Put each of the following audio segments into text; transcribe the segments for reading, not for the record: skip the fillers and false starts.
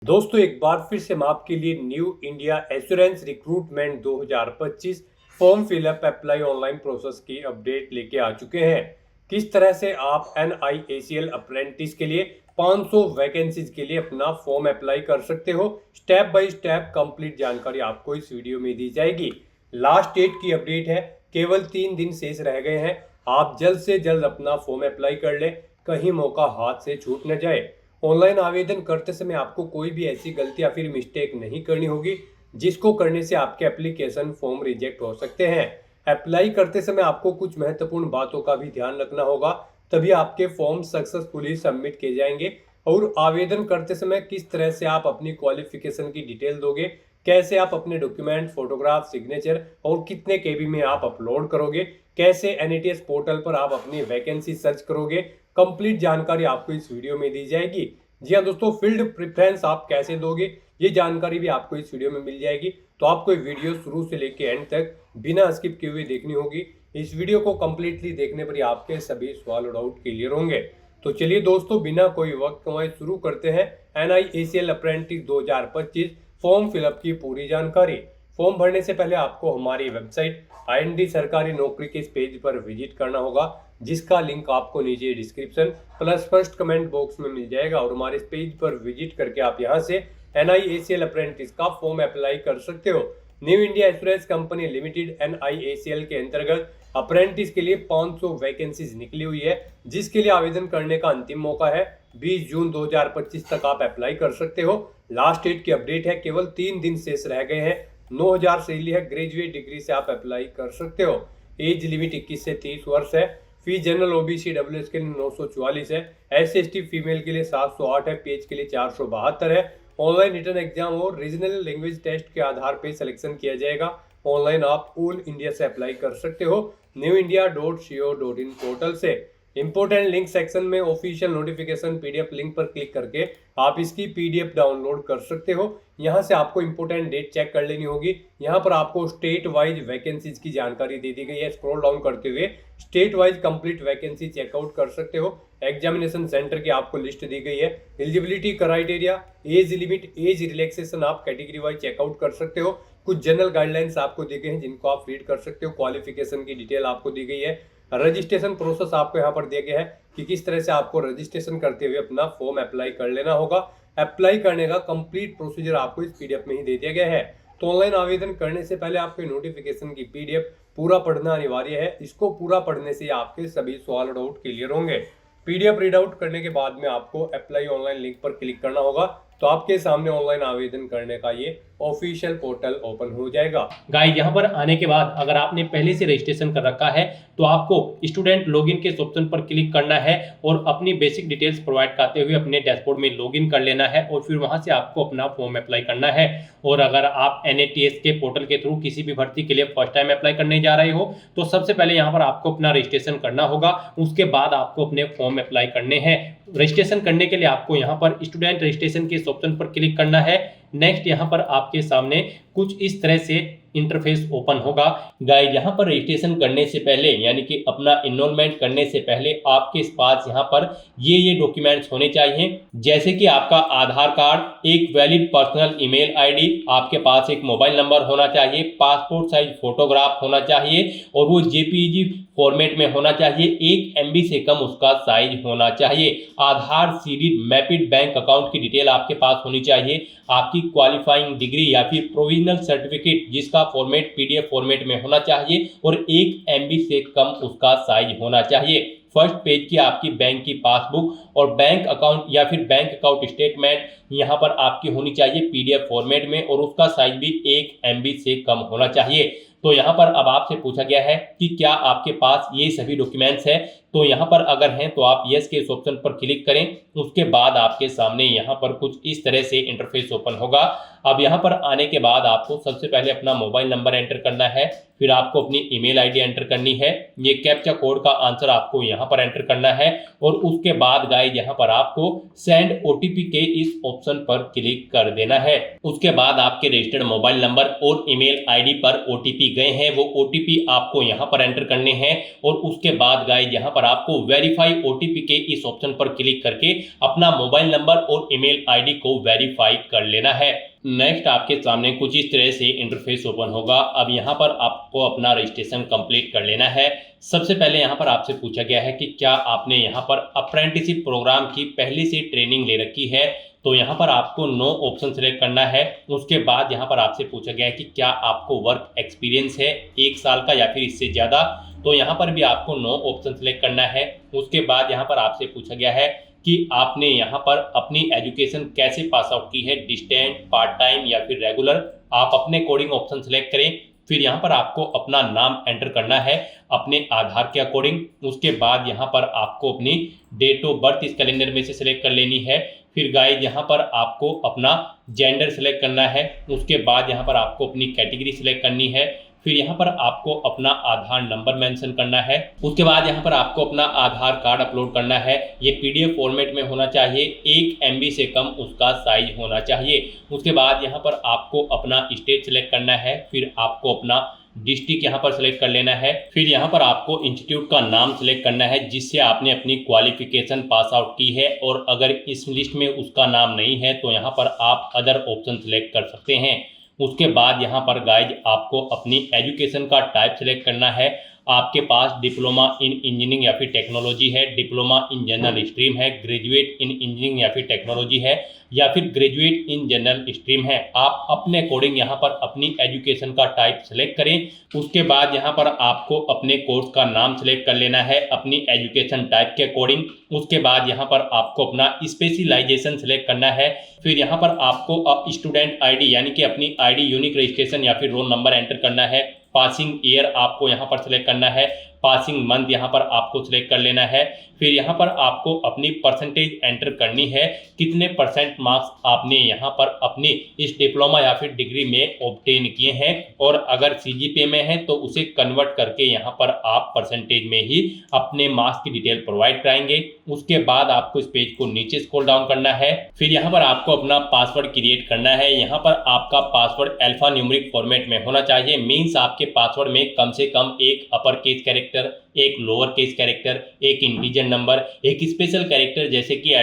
दोस्तों एक बार फिर से हम आपके लिए new India assurance recruitment 2025 form fill up apply online process की अपडेट लेके आ चुके हैं। किस तरह से आप NIACL अप्रेंटिस के लिए 500 वैकेंसीज के लिए अपना फॉर्म अप्लाई कर सकते हो, स्टेप बाय स्टेप कंप्लीट जानकारी आपको इस वीडियो में दी जाएगी। लास्ट डेट की अपडेट है, केवल 3 दिन शेष रह गए हैं। आप जल्द से जल्द अपना फॉर्म अप्लाई कर ले, कहीं मौका हाथ से छूट न जाए। ऑनलाइन आवेदन करते समय आपको कोई भी ऐसी गलती या फिर मिस्टेक नहीं करनी होगी जिसको करने से आपके एप्लीकेशन फॉर्म रिजेक्ट हो सकते हैं। अप्लाई करते समय आपको कुछ महत्वपूर्ण बातों का भी ध्यान रखना होगा, तभी आपके फॉर्म सक्सेसफुली सबमिट किए जाएंगे। और आवेदन करते समय किस तरह से आप अपनी क्वालिफिकेशन की डिटेल दोगे, कैसे आप अपने डॉक्यूमेंट, फोटोग्राफ, सिग्नेचर और कितने केबी में आप अपलोड करोगे, कैसे NATS पोर्टल पर आप अपनी वैकेंसी सर्च करोगे, कंप्लीट जानकारी आपको इस वीडियो में दी जाएगी। जी हाँ दोस्तों, फील्ड प्रेफरेंस आप कैसे दोगे ये जानकारी भी आपको इस वीडियो में मिल जाएगी। तो आपको वीडियो शुरू से लेकर एंड तक बिना स्किप किए हुए देखनी होगी। इस वीडियो को कंप्लीटली देखने पर ही आपके सभी सवाल और डाउट क्लियर होंगे। तो चलिए दोस्तों, बिना कोई वक्त गंवाए शुरू करते हैं NIACL अप्रेंटिस 2025 फॉर्म फिलअप की पूरी जानकारी। फॉर्म भरने से पहले आपको हमारी वेबसाइट IND सरकारी नौकरी के इस पेज पर विजिट करना होगा, जिसका लिंक आपको नीचे description plus first comment box में मिल जाएगा। और हमारे इस पेज पर विजिट करके आप यहां से NIACL अप्रेंटिस का फॉर्म अप्लाई कर सकते हो। New India assurance company limited NIACL के अंतर्गत अप्रेंटिस के लिए 500 वैकेंसीज निकली हुई है, जिसके लिए आवेदन करने का अंतिम मौका है 20 जून 2025 तक आप अप्लाई कर सकते हो। लास्ट डेट की अपडेट है, केवल 3 दिन शेष रह गए हैं। 9000 सैलरी है, ग्रेजुएट डिग्री से आप अप्लाई कर सकते हो। एज लिमिट 21 से 30 वर्ष है। फी जनरल OBC WS के लिए 944 है, SC/ST फीमेल के लिए 708 है, PH के लिए 472 है। ऑनलाइन रिटर्न एग्जाम और रीजनल लैंग्वेज टेस्ट के आधार पर सिलेक्शन किया जाएगा। ऑनलाइन आप ऑल इंडिया से अप्लाई कर सकते हो newindia.co.in पोर्टल से। इंपोर्टेंट लिंक सेक्शन में ऑफिशियल नोटिफिकेशन PDF लिंक पर क्लिक करके आप इसकी PDF डाउनलोड कर सकते हो। यहाँ से आपको इंपोर्टेंट डेट चेक कर लेनी होगी। यहाँ पर आपको स्टेट वाइज वैकेंसीज की जानकारी दे दी गई है। स्क्रॉल डाउन करते हुए state wise complete vacancy check out कर सकते हो। एग्जामिनेशन सेंटर की आपको लिस्ट दी गई है। Eligibility criteria, age limit, age relaxation आप कैटेगरी वाइज चेकआउट कर सकते हो। कुछ जनरल गाइडलाइंस आपको दी गई हैं जिनको आप रीड कर सकते हो। क्वालिफिकेशन की डिटेल आपको दी गई है। रजिस्ट्रेशन प्रोसेस आपको यहाँ पर दिया गया है कि किस तरह से आपको रजिस्ट्रेशन करते हुए अपना फॉर्म अप्लाई कर लेना होगा। अप्लाई करने का कंप्लीट प्रोसीजर आपको इस PDF में ही दे दिया गया है। तो ऑनलाइन आवेदन करने से पहले आपके नोटिफिकेशन की PDF पूरा पढ़ना अनिवार्य है। इसको पूरा पढ़ने से आपके सभी सवाल और डाउट क्लियर होंगे। PDF रीड आउट करने के बाद में आपको अप्लाई ऑनलाइन लिंक पर क्लिक करना होगा, तो आपके सामने ऑनलाइन आवेदन करने का ये ऑफिशियल पोर्टल ओपन हो जाएगा। गाइस, यहाँ पर आने के बाद अगर आपने पहले से रजिस्ट्रेशन कर रखा है तो आपको स्टूडेंट लॉगिन के ऑप्शन पर क्लिक करना है और अपनी बेसिक डिटेल्स प्रोवाइड करते हुए अपने डैशबोर्ड में लॉगिन कर लेना है और फिर वहां से आपको अपना फॉर्म अप्लाई करना है। और अगर आप NATS के पोर्टल के थ्रू किसी भी भर्ती के लिए फर्स्ट टाइम अप्लाई करने जा रहे हो तो सबसे पहले यहाँ पर आपको अपना रजिस्ट्रेशन करना होगा। उसके बाद आपको अपने फॉर्म अप्लाई करने हैं। रजिस्ट्रेशन करने के लिए आपको यहाँ पर स्टूडेंट रजिस्ट्रेशन के ऑप्शन पर क्लिक करना है। नेक्स्ट यहाँ पर आपके सामने कुछ इस तरह से इंटरफेस ओपन होगा। गाइस, यहाँ पर रजिस्ट्रेशन करने से पहले यानी कि अपना इनरोलमेंट करने से पहले आपके पास यहाँ पर ये डॉक्यूमेंट्स होने चाहिए, जैसे कि आपका आधार कार्ड, एक वैलिड पर्सनल ईमेल ID, आपके पास एक मोबाइल नंबर होना चाहिए, पासपोर्ट साइज फोटोग्राफ होना चाहिए और वो JPEG फॉर्मेट में होना चाहिए, 1 MB से कम उसका साइज होना चाहिए। आधार सीडी मैपिड बैंक अकाउंट की डिटेल आपके पास होनी चाहिए। आपकी क्वालिफाइंग डिग्री या फिर प्रोविजनल सर्टिफिकेट जिसका फॉर्मेट PDF फॉर्मेट में होना चाहिए और 1 MB से कम उसका साइज होना चाहिए। फर्स्ट पेज की आपकी बैंक की पासबुक और बैंक अकाउंट या फिर बैंक अकाउंट स्टेटमेंट यहाँ पर आपकी होनी चाहिए PDF फॉर्मेट में और उसका साइज भी 1 MB से कम होना चाहिए। तो यहाँ पर अब आपसे पूछा गया है कि क्या आपके पास ये सभी डॉक्यूमेंट्स हैं, तो यहाँ पर अगर हैं तो आप यस के इस ऑप्शन पर क्लिक करें। उसके बाद आपके सामने यहाँ पर कुछ इस तरह से इंटरफेस ओपन होगा। अब यहाँ पर आने के बाद आपको सबसे पहले अपना मोबाइल नंबर एंटर करना है, फिर आपको अपनी ईमेल आईडी एंटर करनी है। ये कैप्चा कोड का आंसर आपको यहाँ पर एंटर करना है और उसके बाद गाइस यहाँ पर आपको सेंड ओटीपी के इस ऑप्शन पर क्लिक कर देना है। उसके बाद आपके रजिस्टर्ड मोबाइल नंबर और ईमेल आईडी पर ओटीपी गए हैं, वो ओटीपी आपको यहाँ पर एंटर करने हैं और उसके बाद गाइस यहाँ पर आपको वेरीफाई ओटीपी के इस ऑप्शन पर क्लिक करके अपना मोबाइल नंबर और ईमेल आईडी को वेरीफाई कर लेना है। नेक्स्ट आपके सामने कुछ इस तरह से इंटरफेस ओपन होगा। अब यहाँ पर आपको अपना रजिस्ट्रेशन कंप्लीट कर लेना है। सबसे पहले यहाँ पर आपसे पूछा गया है कि क्या आपने यहाँ पर अप्रेंटिसशिप प्रोग्राम की पहले से ट्रेनिंग ले रखी है, तो यहाँ पर आपको नो ऑप्शन सेलेक्ट करना है। उसके बाद यहाँ पर आपसे पूछा गया है कि क्या आपको वर्क एक्सपीरियंस है 1 साल का या फिर इससे ज़्यादा, तो यहाँ पर भी आपको नो ऑप्शन सेलेक्ट करना है। उसके बाद यहाँ पर आपसे पूछा गया है कि आपने यहाँ पर अपनी एजुकेशन कैसे पास आउट की है, डिस्टेंट, पार्ट टाइम या फिर रेगुलर, आप अपने कोडिंग ऑप्शन सेलेक्ट करें। फिर यहाँ पर आपको अपना नाम एंटर करना है अपने आधार के अकॉर्डिंग। उसके बाद यहाँ पर आपको अपनी डेट ऑफ बर्थ इस कैलेंडर में से सिलेक्ट कर लेनी है। फिर गाइस यहाँ पर आपको अपना जेंडर सेलेक्ट करना है। उसके बाद यहाँ पर आपको अपनी कैटेगरी सिलेक्ट करनी है। फिर यहाँ पर आपको अपना आधार नंबर मेंशन करना है। उसके बाद यहाँ पर आपको अपना आधार कार्ड अपलोड करना है। ये पीडीएफ फॉर्मेट में होना चाहिए, 1 MB से कम उसका साइज होना चाहिए। उसके बाद यहाँ पर आपको अपना स्टेट सेलेक्ट करना है। फिर आपको अपना डिस्ट्रिक्ट यहाँ पर सेलेक्ट कर लेना है। फिर यहाँ पर आपको इंस्टीट्यूट का नाम सेलेक्ट करना है जिससे आपने अपनी क्वालिफिकेशन पास आउट की है, और अगर इस लिस्ट में उसका नाम नहीं है तो यहाँ पर आप अदर ऑप्शन सेलेक्ट कर सकते हैं। उसके बाद यहाँ पर गाइज आपको अपनी एजुकेशन का टाइप सेलेक्ट करना है। आपके पास डिप्लोमा इन इंजीनियरिंग या फिर टेक्नोलॉजी है, डिप्लोमा इन जनरल स्ट्रीम है, ग्रेजुएट इन इंजीनियरिंग या फिर टेक्नोलॉजी है, या फिर ग्रेजुएट इन जनरल स्ट्रीम है। आप अपने अकॉर्डिंग यहाँ पर अपनी एजुकेशन का टाइप सेलेक्ट करें। उसके बाद यहाँ पर आपको अपने कोर्स का नाम सेलेक्ट कर लेना है अपनी एजुकेशन टाइप के अकॉर्डिंग। उसके बाद यहाँ पर आपको अपना स्पेशलाइजेशन सेलेक्ट करना है। फिर यहाँ पर आपको स्टूडेंट आईडी यानी कि अपनी आईडी यूनिक रजिस्ट्रेशन या फिर रोल नंबर एंटर करना है। पासिंग ईयर आपको यहाँ पर सेलेक्ट करना है। पासिंग मंथ यहाँ पर आपको सिलेक्ट कर लेना है। फिर यहाँ पर आपको अपनी परसेंटेज एंटर करनी है, कितने % मार्क्स आपने यहाँ पर अपनी इस डिप्लोमा या फिर डिग्री में ऑब्टेन किए हैं, और अगर CGPA में है तो उसे कन्वर्ट करके यहाँ पर आप परसेंटेज में ही अपने मार्क्स की डिटेल प्रोवाइड कराएंगे। उसके बाद आपको इस पेज को नीचे स्क्रॉल डाउन करना है। फिर यहाँ पर आपको अपना पासवर्ड क्रिएट करना है। यहाँ पर आपका पासवर्ड अल्फा न्यूमेरिक फॉर्मेट में होना चाहिए। मीन्स आपके पासवर्ड में कम से कम एक अपर केस कैरेक्टर, एक लोअर केस कैरेक्टर, एक इंटीजर नंबर, एक स्पेशल कैरेक्टर जैसे कि @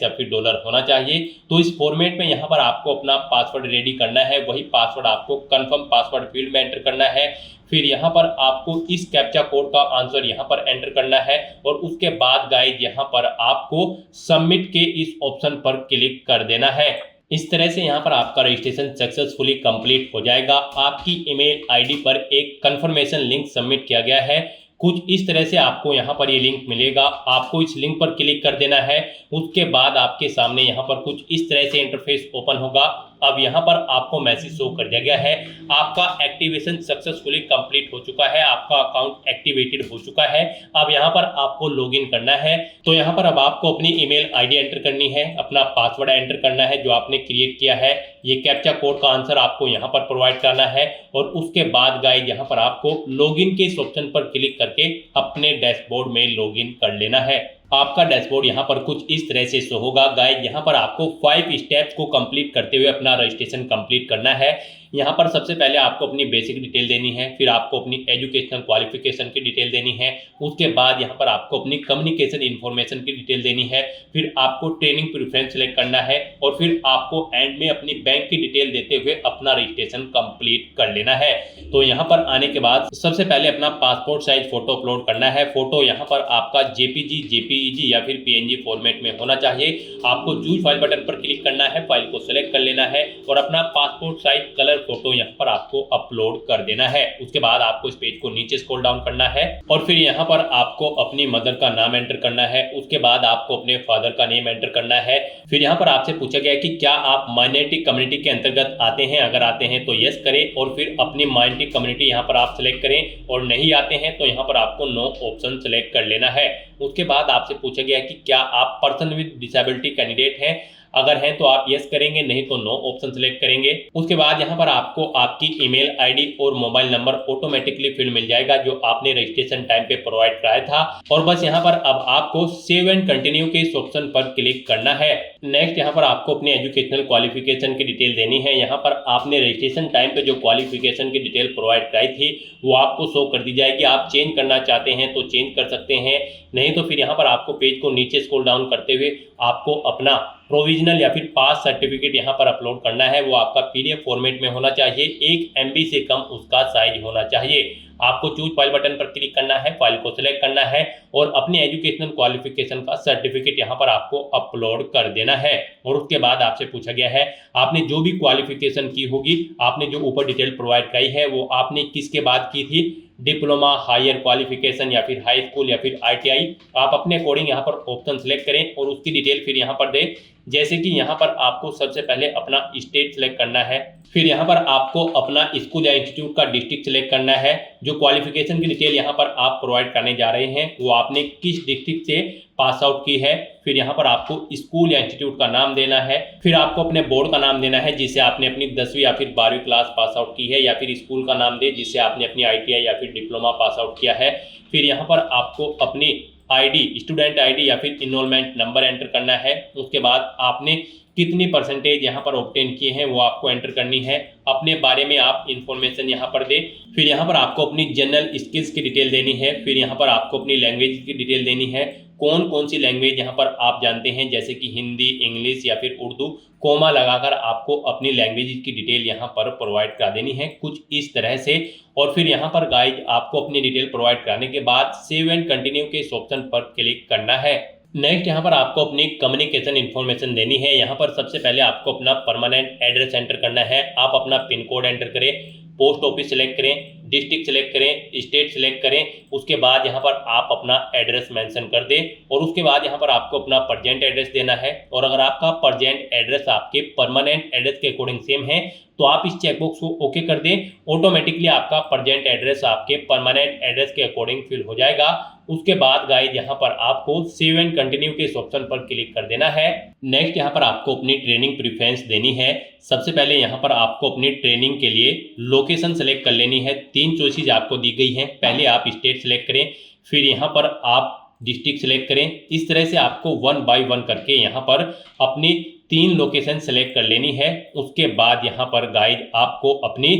या फिर $, होना चाहिए। तो इस फॉर्मेट में यहाँ पर आपको अपना पासवर्ड रेडी करना है। वही पासवर्ड आपको कंफर्म पासवर्ड फील्ड में एंटर करना है। फिर यहाँ पर आपको इस कैप्चा कोड का आंसर यहाँ पर एंटर करना है, और उसके बाद गाइज यहाँ पर आपको सबमिट के इस ऑप्शन पर क्लिक कर देना है। इस तरह से यहाँ पर आपका रजिस्ट्रेशन सक्सेसफुली कंप्लीट हो जाएगा। आपकी ईमेल आईडी पर एक कंफर्मेशन लिंक सबमिट किया गया है। कुछ इस तरह से आपको यहाँ पर ये लिंक मिलेगा। आपको इस लिंक पर क्लिक कर देना है। उसके बाद आपके सामने यहाँ पर कुछ इस तरह से इंटरफेस ओपन होगा। अब यहाँ पर आपको मैसेज शो कर दिया गया है, आपका एक्टिवेशन सक्सेसफुली कंप्लीट हो चुका है, आपका अकाउंट एक्टिवेटेड हो चुका है। अब यहाँ पर आपको लॉगिन करना है। तो यहाँ पर अब आपको अपनी ईमेल आईडी एंटर करनी है, अपना पासवर्ड एंटर करना है जो आपने क्रिएट किया है। ये कैप्चा कोड का आंसर आपको यहाँ पर प्रोवाइड करना है, और उसके बाद गाइस यहाँ पर आपको लॉगिन के इस ऑप्शन पर क्लिक करके अपने डैशबोर्ड में लॉगिन कर लेना है। आपका डैशबोर्ड यहाँ पर कुछ इस तरह से शो होगा। गाइस यहाँ पर आपको 5 स्टेप्स को कंप्लीट करते हुए अपना रजिस्ट्रेशन कंप्लीट करना है। यहाँ पर सबसे पहले आपको अपनी बेसिक डिटेल देनी है, फिर आपको अपनी एजुकेशनल क्वालिफिकेशन की डिटेल देनी है। उसके बाद यहाँ पर आपको अपनी कम्युनिकेशन इन्फॉर्मेशन की डिटेल देनी है। फिर आपको ट्रेनिंग प्रेफरेंस सेलेक्ट करना है, और फिर आपको एंड में अपनी बैंक की डिटेल देते हुए अपना रजिस्ट्रेशन कंप्लीट कर लेना है। तो यहाँ पर आने के बाद सबसे पहले अपना पासपोर्ट साइज फोटो अपलोड करना है। फोटो यहाँ पर आपका JPG, JPEG या फिर PNG फॉर्मेट में होना चाहिए। आपको चूज फाइल बटन पर क्लिक करना है, फाइल को सिलेक्ट कर लेना है, और अपना पासपोर्ट साइज कलर फोटो यहाँ पर आपको अपलोड कर देना है। उसके बाद आपको इस पेज को नीचे स्क्रॉल डाउन करना है, और फिर यहाँ पर आपको अपनी मदर का नाम एंटर करना है। उसके बाद आपको अपने फादर का नेम एंटर करना है। फिर यहाँ पर आपसे पूछा गया है कि क्या आप माइनॉरिटी कम्युनिटी के अंतर्गत आते हैं, अगर आते हैं तो यस करें, और फिर अपनी माइनॉरिटी कम्युनिटी यहाँ पर आप सिलेक्ट करें, और नहीं आते हैं तो यहाँ पर आपको नो ऑप्शन सिलेक्ट कर लेना है। उसके बाद आपसे पूछा गया है कि क्या आप पर्सन विद डिसेबिलिटी कैंडिडेट हैं, अगर हैं तो आप यस करेंगे, नहीं तो नो ऑप्शन सेलेक्ट करेंगे। उसके बाद यहाँ पर आपको आपकी ईमेल आईडी और मोबाइल नंबर ऑटोमेटिकली फिल मिल जाएगा जो आपने रजिस्ट्रेशन टाइम पे प्रोवाइड कराया था। और बस यहाँ पर अब आपको सेव एंड कंटिन्यू के इस ऑप्शन पर क्लिक करना है। नेक्स्ट यहाँ पर आपको अपनी एजुकेशनल क्वालिफिकेशन की डिटेल देनी है। यहाँ पर आपने रजिस्ट्रेशन टाइम पे जो क्वालिफिकेशन की डिटेल प्रोवाइड कराई थी वो आपको शो कर दी जाएगी। आप चेंज करना चाहते हैं तो चेंज कर सकते हैं, नहीं तो फिर यहाँ पर आपको पेज को नीचे स्क्रॉल डाउन करते हुए आपको अपना प्रोविजनल या फिर पास सर्टिफिकेट यहाँ पर अपलोड करना है। वो आपका पीडीएफ फॉर्मेट में होना चाहिए, 1 MB से कम उसका साइज होना चाहिए। आपको चूज फाइल बटन पर क्लिक करना है, फाइल को सिलेक्ट करना है और अपनी एजुकेशनल क्वालिफिकेशन का सर्टिफिकेट यहाँ पर आपको अपलोड कर देना है। और उसके बाद आपसे पूछा गया है आपने जो भी क्वालिफिकेशन की होगी, आपने जो ऊपर डिटेल प्रोवाइड कराई है वो आपने किसके बाद की थी, डिप्लोमा, हायर क्वालिफिकेशन या फिर हाई स्कूल या फिर ITI। आप अपने अकॉर्डिंग यहाँ पर ऑप्शन सेलेक्ट करें और उसकी डिटेल फिर यहाँ पर दें। जैसे कि यहाँ पर आपको सबसे पहले अपना स्टेट सेलेक्ट करना है, फिर यहाँ पर आपको अपना स्कूल या इंस्टीट्यूट का डिस्ट्रिक्ट सेलेक्ट करना है। जो क्वालिफिकेशन की डिटेल यहाँ पर आप प्रोवाइड करने जा रहे हैं वो आपने किस डिस्ट्रिक्ट से पास आउट की है। फिर यहाँ पर आपको स्कूल या इंस्टीट्यूट का नाम देना है, फिर आपको अपने बोर्ड का नाम देना है जिससे आपने अपनी 10वीं या फिर 12वीं क्लास पास आउट की है, या फिर स्कूल का नाम दे जिससे आपने अपनी ITI या फिर डिप्लोमा पास आउट किया है। फिर यहाँ पर आपको अपनी ID, स्टूडेंट ID या फिर इनरोलमेंट नंबर एंटर करना है। उसके बाद आपने कितनी परसेंटेज यहाँ पर ऑब्टेन किए हैं वो आपको एंटर करनी है। अपने बारे में आप इंफॉर्मेशन यहाँ पर दें। फिर यहाँ पर आपको अपनी जनरल स्किल्स की डिटेल देनी है। फिर यहाँ पर आपको अपनी लैंग्वेज की डिटेल देनी है, कौन कौन सी लैंग्वेज यहाँ पर आप जानते हैं, जैसे कि हिंदी, इंग्लिश या फिर उर्दू। कोमा लगाकर आपको अपनी लैंग्वेज की डिटेल यहाँ पर प्रोवाइड करा देनी है कुछ इस तरह से। और फिर यहाँ पर गाइज आपको अपनी डिटेल प्रोवाइड कराने के बाद सेव एंड कंटिन्यू के इस ऑप्शन पर क्लिक करना है। नेक्स्ट यहाँ पर आपको अपनी कम्युनिकेशन इन्फॉर्मेशन देनी है। यहाँ पर सबसे पहले आपको अपना परमानेंट एड्रेस एंटर करना है। आप अपना पिन कोड एंटर करें, पोस्ट ऑफिस सेलेक्ट करें, डिस्ट्रिक्ट सेलेक्ट करें, स्टेट सेलेक्ट करें। उसके बाद यहाँ पर आप अपना एड्रेस मेंशन कर दें और उसके बाद यहाँ पर आपको अपना प्रजेंट एड्रेस देना है। और अगर आपका प्रजेंट एड्रेस आपके परमानेंट एड्रेस के अकॉर्डिंग सेम है तो आप इस चेकबॉक्स को ओके कर दें। ऑटोमेटिकली आपका प्रजेंट एड्रेस आपके परमानेंट एड्रेस के अकॉर्डिंग फिल हो जाएगा। उसके बाद गाइज यहाँ पर आपको सेव एंड कंटिन्यू के इस ऑप्शन पर क्लिक कर देना है। नेक्स्ट यहाँ पर आपको अपनी ट्रेनिंग प्रेफरेंस देनी है। सबसे पहले यहाँ पर आपको अपनी ट्रेनिंग के लिए लोकेशन सेलेक्ट कर लेनी है। 3 चॉइसेस आपको दी गई हैं। पहले आप स्टेट सेलेक्ट करें, फिर यहाँ पर आप डिस्ट्रिक्ट सेलेक्ट करें। इस तरह से आपको 1 बाय 1 करके यहाँ पर अपनी 3 लोकेशन सेलेक्ट कर लेनी है। उसके बाद यहाँ पर गाइड आपको अपनी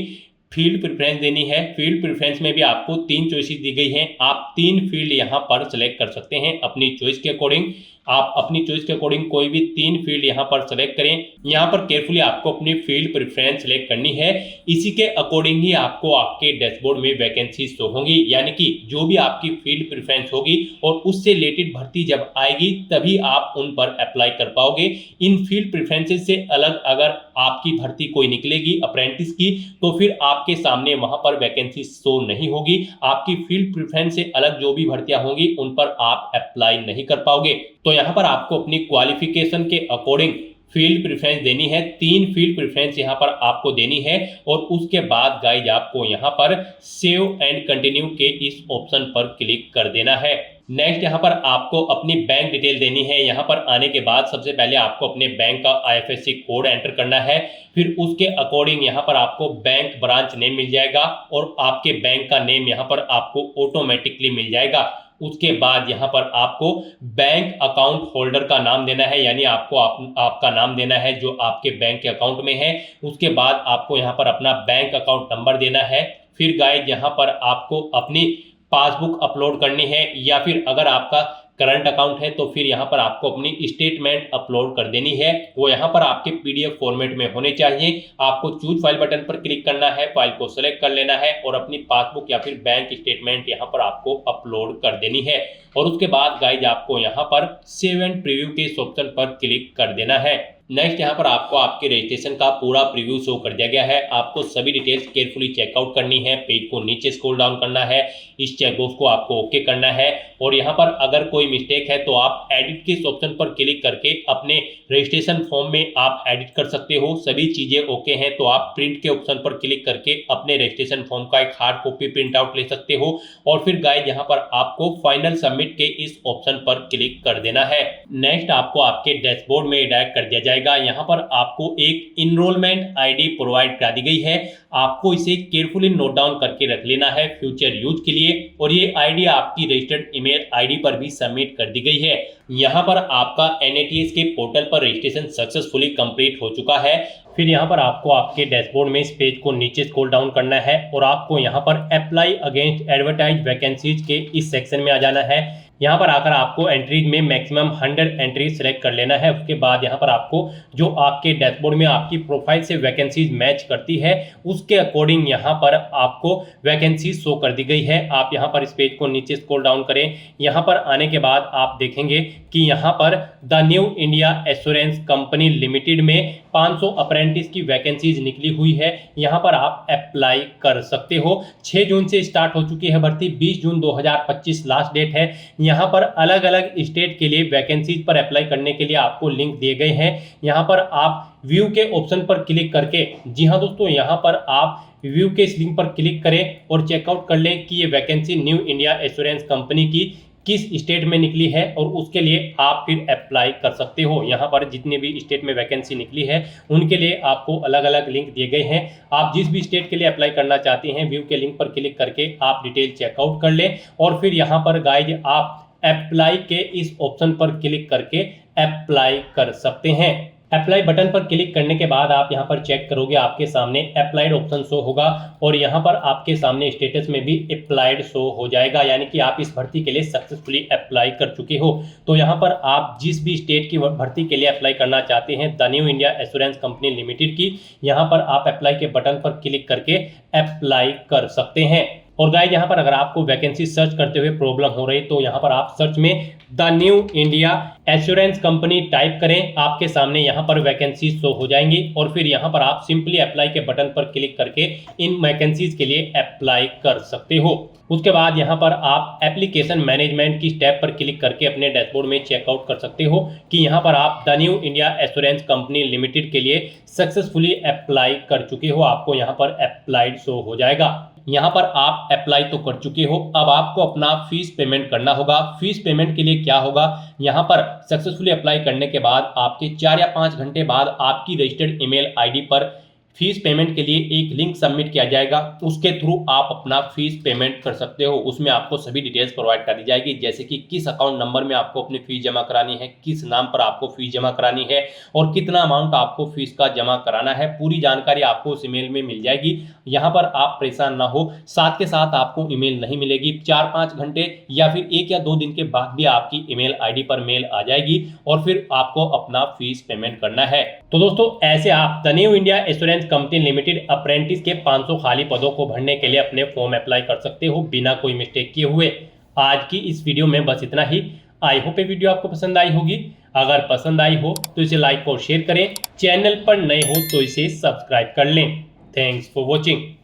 फील्ड प्रेफरेंस देनी है। फील्ड प्रेफरेंस में भी आपको 3 चॉइसेस दी गई हैं। आप 3 फील्ड यहाँ पर सेलेक्ट कर सकते हैं अपनी चॉइस के अकॉर्डिंग। आप अपनी चॉइस के अकॉर्डिंग कोई भी 3 फील्ड यहाँ पर सेलेक्ट करें। यहाँ पर केयरफुली आपको अपनी फील्ड प्रेफरेंस सेलेक्ट करनी है। इसी के अकॉर्डिंग ही आपको आपके डैशबोर्ड में वैकेंसी शो होंगी, यानी कि जो भी आपकी फील्ड प्रेफरेंस होगी और उससे रिलेटेड भर्ती जब आएगी तभी आप उन पर अप्लाई कर पाओगे। इन फील्ड प्रेफरेंसेस से अलग अगर आपकी भर्ती कोई निकलेगी अप्रेंटिस की तो फिर आपके सामने वहां पर वैकेंसी शो नहीं होगी। आपकी फील्ड प्रेफरेंस से अलग जो भी भर्तियां होंगी उन पर आप अप्लाई नहीं कर पाओगे। तो यहाँ पर आपको अपनी क्वालिफिकेशन के अकॉर्डिंग फील्ड प्रेफरेंस देनी है। 3 फील्ड प्रेफरेंस यहाँ पर आपको देनी है और उसके बाद गाइज आपको यहाँ पर सेव एंड कंटिन्यू के इस ऑप्शन पर क्लिक कर देना है। नेक्स्ट यहाँ पर आपको अपनी बैंक डिटेल देनी है। यहाँ पर आने के बाद सबसे पहले आपको अपने बैंक का IFSC कोड एंटर करना है। फिर उसके अकॉर्डिंग यहाँ पर आपको बैंक ब्रांच नेम मिल जाएगा और आपके बैंक का नेम यहाँ पर आपको ऑटोमेटिकली मिल जाएगा। उसके बाद यहाँ पर आपको बैंक अकाउंट होल्डर का नाम देना है, यानी आपको आपका नाम देना है जो आपके बैंक के अकाउंट में है। उसके बाद आपको यहाँ पर अपना बैंक अकाउंट नंबर देना है। फिर गाइज यहाँ पर आपको अपनी पासबुक अपलोड करनी है, या फिर अगर आपका करंट अकाउंट है तो फिर यहाँ पर आपको अपनी स्टेटमेंट अपलोड कर देनी है। वो यहाँ पर आपके PDF फॉर्मेट में होने चाहिए। आपको चूज फाइल बटन पर क्लिक करना है, फाइल को सेलेक्ट कर लेना है और अपनी पासबुक या फिर बैंक स्टेटमेंट यहाँ पर आपको अपलोड कर देनी है। और उसके बाद गाइज आपको यहाँ पर सेव एंड प्रीव्यू के इस ऑप्शन पर क्लिक कर देना है। नेक्स्ट यहाँ पर आपको आपके रजिस्ट्रेशन का पूरा प्रीव्यू शो कर दिया गया है। आपको सभी डिटेल्स केयरफुली चेकआउट करनी है। पेज को नीचे स्क्रॉल डाउन करना है, इस चेकबॉक्स को आपको ओके करना है और यहाँ पर अगर कोई मिस्टेक है तो आप एडिट के इस ऑप्शन पर क्लिक करके अपने रजिस्ट्रेशन फॉर्म में आप एडिट कर सकते हो। सभी चीजें ओके हैं तो आप प्रिंट के ऑप्शन पर क्लिक करके अपने रजिस्ट्रेशन फॉर्म का एक हार्ड कॉपी प्रिंट आउट ले सकते हो। और फिर गाइज यहाँ पर आपको फाइनल सबमिट के इस ऑप्शन पर क्लिक कर देना है। नेक्स्ट आपको आपके डैशबोर्ड में डायरेक्ट कर दिया जाएगा। जाएगा। यहाँ पर आपको एक इनरोलमेंट आईडी प्रोवाइड करा दी गई है। आपको इसे केयरफुली नोट डाउन करके रख लेना है फ्यूचर यूज के लिए, और ये आईडी आपकी रजिस्टर्ड ईमेल आईडी पर भी सबमिट कर दी गई है। यहाँ पर आपका NATS के पोर्टल पर रजिस्ट्रेशन सक्सेसफुली कंप्लीट हो चुका है। फिर यहाँ पर आपको आपके डैशबोर्ड में इस पेज को नीचे स्क्रॉल डाउन करना है और आपको यहाँ पर अप्लाई अगेंस्ट एडवर्टाइज वैकेंसीज के इस सेक्शन में आ जाना है। यहाँ पर आकर आपको एंट्रीज में मैक्सिमम 100 एंट्रीज सेलेक्ट कर लेना है। उसके बाद यहाँ पर आपको जो आपके डैशबोर्ड में आपकी प्रोफाइल से वैकेंसीज मैच करती है उसके अकॉर्डिंग यहाँ पर आपको वैकेंसीज शो कर दी गई है। आप यहाँ पर इस पेज को नीचे स्क्रॉल डाउन करें। यहाँ पर आने के बाद आप देखेंगे कि यहाँ पर the new India assurance company limited में 500 अप्रेंटिस की वैकेंसीज निकली हुई है। यहाँ पर आप अप्लाई कर सकते हो। 6 जून से स्टार्ट हो चुकी है भर्ती, 20 जून 2025 लास्ट डेट है। यहाँ पर अलग अलग स्टेट के लिए वैकेंसीज पर अप्लाई करने के लिए आपको लिंक दिए गए हैं। यहाँ पर आप व्यू के ऑप्शन पर क्लिक करके, जी हाँ दोस्तों, यहाँ पर आप व्यू के इस लिंक पर क्लिक करें और चेकआउट कर लें कि ये vacancy new India assurance company की किस स्टेट में निकली है, और उसके लिए आप फिर अप्लाई कर सकते हो। यहाँ पर जितने भी स्टेट में वैकेंसी निकली है उनके लिए आपको अलग अलग लिंक दिए गए हैं। आप जिस भी स्टेट के लिए अप्लाई करना चाहते हैं व्यू के लिंक पर क्लिक करके आप डिटेल चेकआउट कर लें, और फिर यहाँ पर गाइज आप अप्लाई के इस ऑप्शन पर क्लिक करके अप्लाई कर सकते हैं। अप्लाई बटन पर क्लिक करने के बाद आप यहाँ पर चेक करोगे, आपके सामने अप्लाइड ऑप्शन शो होगा और यहाँ पर आपके सामने स्टेटस में भी अप्लाइड शो हो जाएगा, यानी कि आप इस भर्ती के लिए सक्सेसफुली अप्लाई कर चुके हो। तो यहाँ पर आप जिस भी स्टेट की भर्ती के लिए अप्लाई करना चाहते हैं the new India assurance company limited की, यहाँ पर आप अप्लाई के बटन पर क्लिक करके अप्लाई कर सकते हैं। और गाइस, यहाँ पर अगर आपको वैकेंसी सर्च करते हुए प्रॉब्लम हो रही तो यहाँ पर आप सर्च में the new India assurance company type करें, आपके सामने यहाँ पर वैकेंसी शो हो जाएंगी और फिर यहाँ पर आप सिंपली अप्लाई के बटन पर क्लिक करके इन वैकेंसीज के लिए अप्लाई कर सकते हो। उसके बाद यहाँ पर आप एप्लीकेशन मैनेजमेंट की स्टेप पर क्लिक करके अपने डैशबोर्ड में चेकआउट कर सकते हो कि यहाँ पर आप the new India assurance company limited के लिए सक्सेसफुली अप्लाई कर चुके हो। आपको यहाँ पर अप्लाइड शो हो जाएगा। यहाँ पर आप अप्लाई तो कर चुके हो, अब आपको अपना फीस पेमेंट करना होगा। फीस पेमेंट के लिए क्या होगा, यहाँ पर सक्सेसफुली अप्लाई करने के बाद आपके 4 या 5 घंटे बाद आपकी रजिस्टर्ड ईमेल आईडी पर फीस पेमेंट के लिए एक लिंक सबमिट किया जाएगा। उसके थ्रू आप अपना फीस पेमेंट कर सकते हो। उसमें आपको सभी डिटेल्स प्रोवाइड कर दी जाएगी, जैसे कि किस अकाउंट नंबर में आपको अपनी फीस जमा करानी है, किस नाम पर आपको फीस जमा करानी है और कितना अमाउंट आपको फीस का जमा कराना है। पूरी जानकारी आपको उस ईमेल में मिल जाएगी। यहाँ पर आप परेशान ना हो, साथ के साथ आपको ईमेल नहीं मिलेगी। 4-5 घंटे या फिर 1 या 2 दिन के बाद भी आपकी ईमेल आईडी पर मेल आ जाएगी और फिर आपको अपना फीस पेमेंट करना है। तो दोस्तों, ऐसे आप the new India assurance company limited apprentice के 500 खाली पदों को भरने के लिए अपने फॉर्म अप्लाई कर सकते हो बिना कोई मिस्टेक किए हुए। आज की इस वीडियो में बस इतना ही। आई होप ये वीडियो आपको पसंद आई होगी। अगर पसंद आई हो तो इसे लाइक और शेयर करें। चैनल पर नए हो तो इसे सब्सक्राइब कर लें। Thanks for watching.